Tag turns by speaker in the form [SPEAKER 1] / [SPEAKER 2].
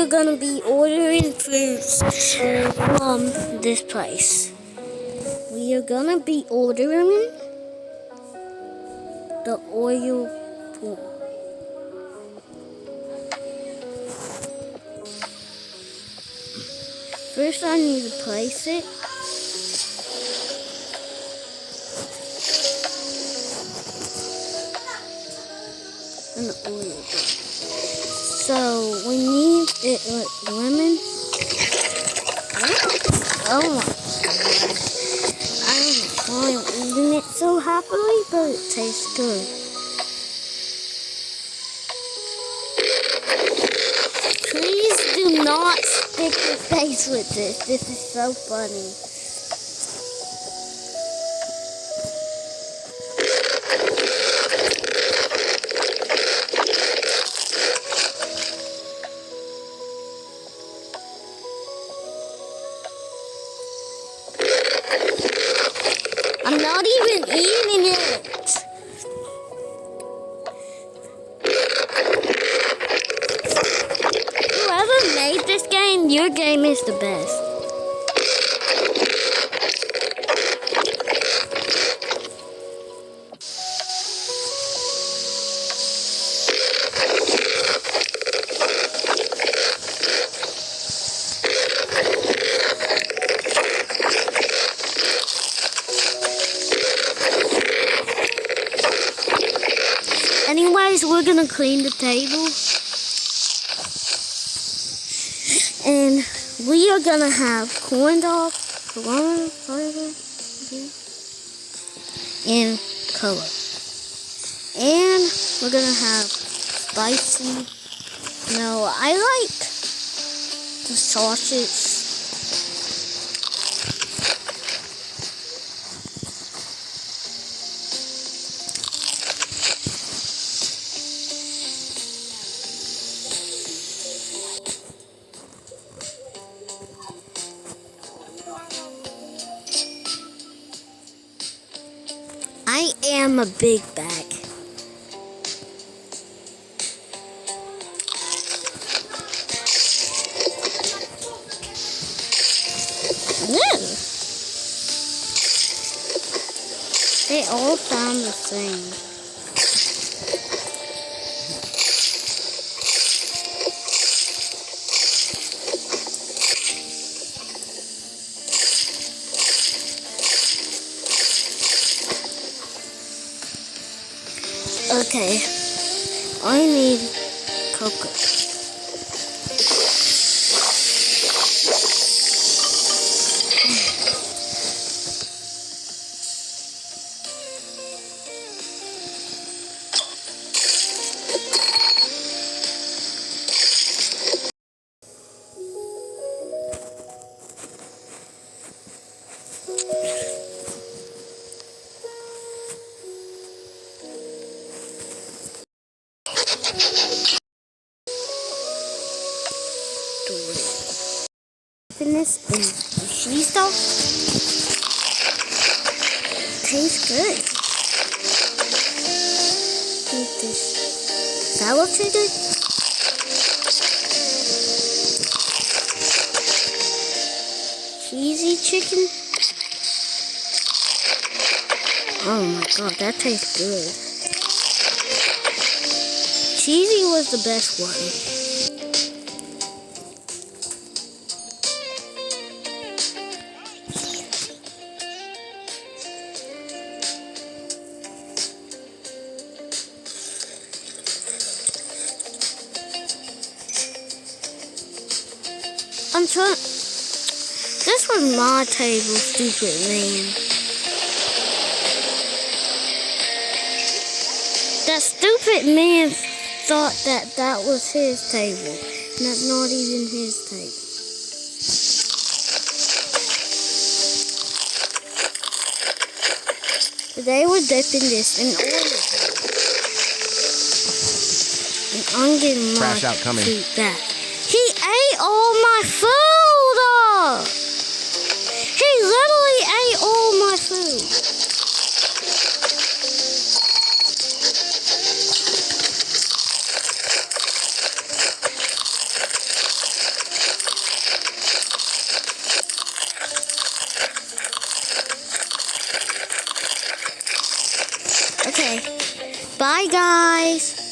[SPEAKER 1] are gonna be ordering food from this place. We are gonna be ordering the oil pool. First, I need to place it. And the oil. So we need it with lemon. Oh my god. I don't know why I'm eating it so happily, but it tastes good. Please do not stick your face with this. This is so funny. I'm not even eating it. Whoever made this game, your game is the best. Anyways, we're gonna clean the table. And we are gonna have corn dog, and color. And we're gonna have spicy. No, I like the sausage. I am a big bag. Ooh. They all sound the same. Okay, I need cocoa. This and cheese stuff tastes good. Eat this sour chicken. Cheesy chicken. Oh my god, that tastes good. Cheesy was the best one. I'm trying. This was my table, stupid man. That stupid man thought that that was his table. And that's not even his table. They were dipping this in oil. And I'm getting my
[SPEAKER 2] Crash out coming.
[SPEAKER 1] food back. He ate all my food! He literally ate all my food. Bye, guys.